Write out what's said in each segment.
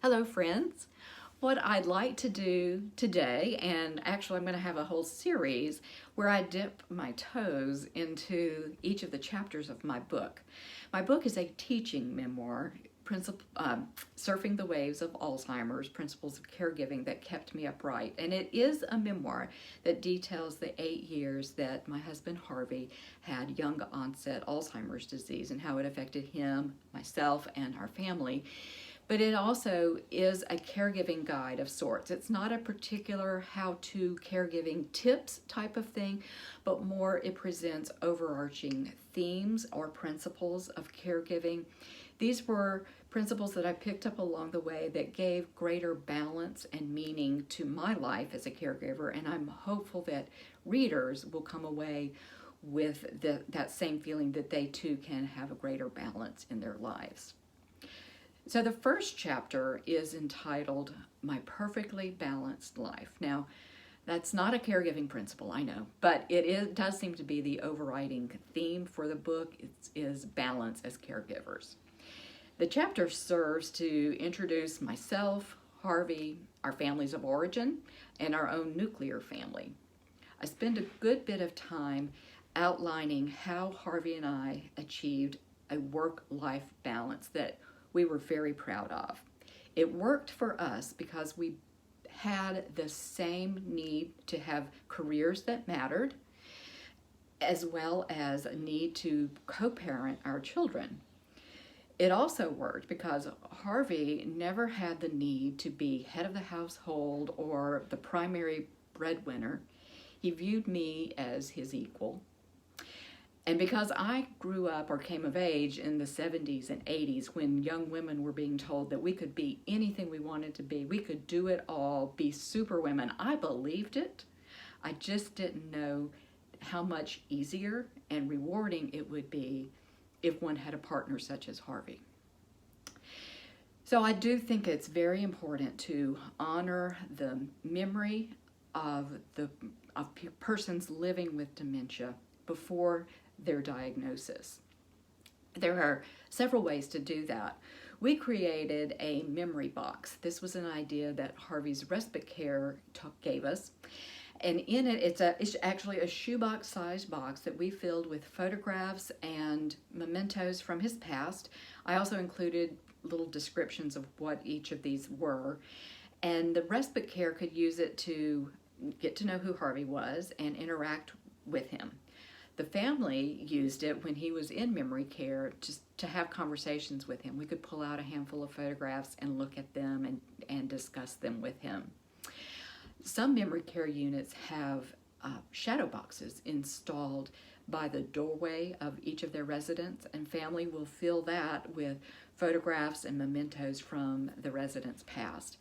Hello, friends. What I'd like to do today, and actually I'm going to have a whole series where I dip my toes into each of the chapters of my book. My book is a teaching memoir, Surfing the Waves of Alzheimer's, Principles of Caregiving That Kept Me Upright. And it is a memoir that details the 8 years that my husband Harvey had young-onset Alzheimer's disease and how it affected him, myself, and our family. But it also is a caregiving guide of sorts. It's not a particular how-to caregiving tips type of thing, but more it presents overarching themes or principles of caregiving. These were principles that I picked up along the way that gave greater balance and meaning to my life as a caregiver, and I'm hopeful that readers will come away with that same feeling that they too can have a greater balance in their lives. So the first chapter is entitled My Perfectly Balanced Life. Now, that's not a caregiving principle, I know, but it does seem to be the overriding theme for the book. It is balance as caregivers. The chapter serves to introduce myself, Harvey, our families of origin, and our own nuclear family. I spend a good bit of time outlining how Harvey and I achieved a work-life balance that we were very proud of. It worked for us because we had the same need to have careers that mattered, as well as a need to co-parent our children. It also worked because Harvey never had the need to be head of the household or the primary breadwinner. He viewed me as his equal. And because I grew up or came of age in the 70s and 80s when young women were being told that we could be anything we wanted to be, we could do it all, be super women, I believed it. I just didn't know how much easier and rewarding it would be if one had a partner such as Harvey. So I do think it's very important to honor the memory of persons living with dementia before their diagnosis. There are several ways to do that. We created a memory box. This was an idea that Harvey's respite care gave us. And in it, it's actually a shoebox-sized box that we filled with photographs and mementos from his past. I also included little descriptions of what each of these were. And the respite care could use it to get to know who Harvey was and interact with him. The family used it when he was in memory care just to have conversations with him. We could pull out a handful of photographs and look at them and discuss them with him. Some memory care units have shadow boxes installed by the doorway of each of their residents, and family will fill that with photographs and mementos from the resident's past.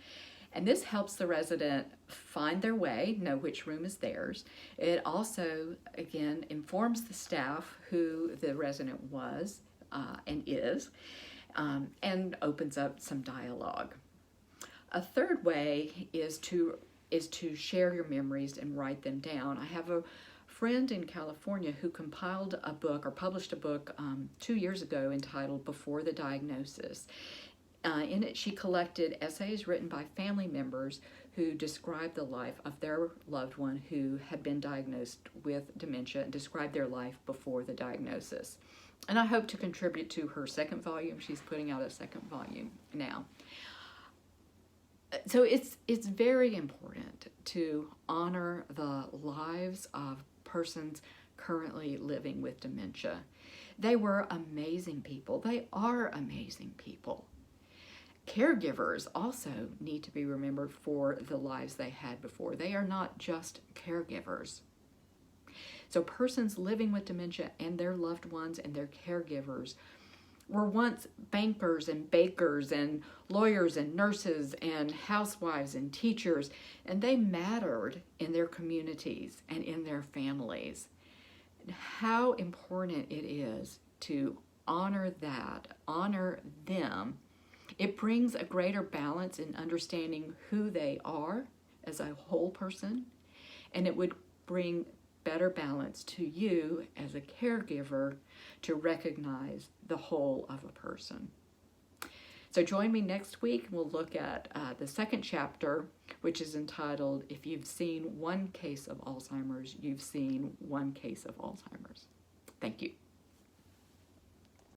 And this helps the resident find their way, know which room is theirs. It also, again, informs the staff who the resident was and is, and opens up some dialogue. A third way is to share your memories and write them down. I have a friend in California who compiled a book or published a book 2 years ago entitled Before the Diagnosis. In it, she collected essays written by family members who described the life of their loved one who had been diagnosed with dementia and described their life before the diagnosis. And I hope to contribute to her second volume. She's putting out a second volume now. So it's very important to honor the lives of persons currently living with dementia. They were amazing people. They are amazing people. Caregivers also need to be remembered for the lives they had before. They are not just caregivers. So persons living with dementia and their loved ones and their caregivers were once bankers and bakers and lawyers and nurses and housewives and teachers, and they mattered in their communities and in their families. And how important it is to honor that, honor them. It brings a greater balance in understanding who they are as a whole person, and it would bring better balance to you as a caregiver to recognize the whole of a person. So join me next week and we'll look at the second chapter, which is entitled, If You've Seen One Case of Alzheimer's, You've Seen One Case of Alzheimer's. Thank you.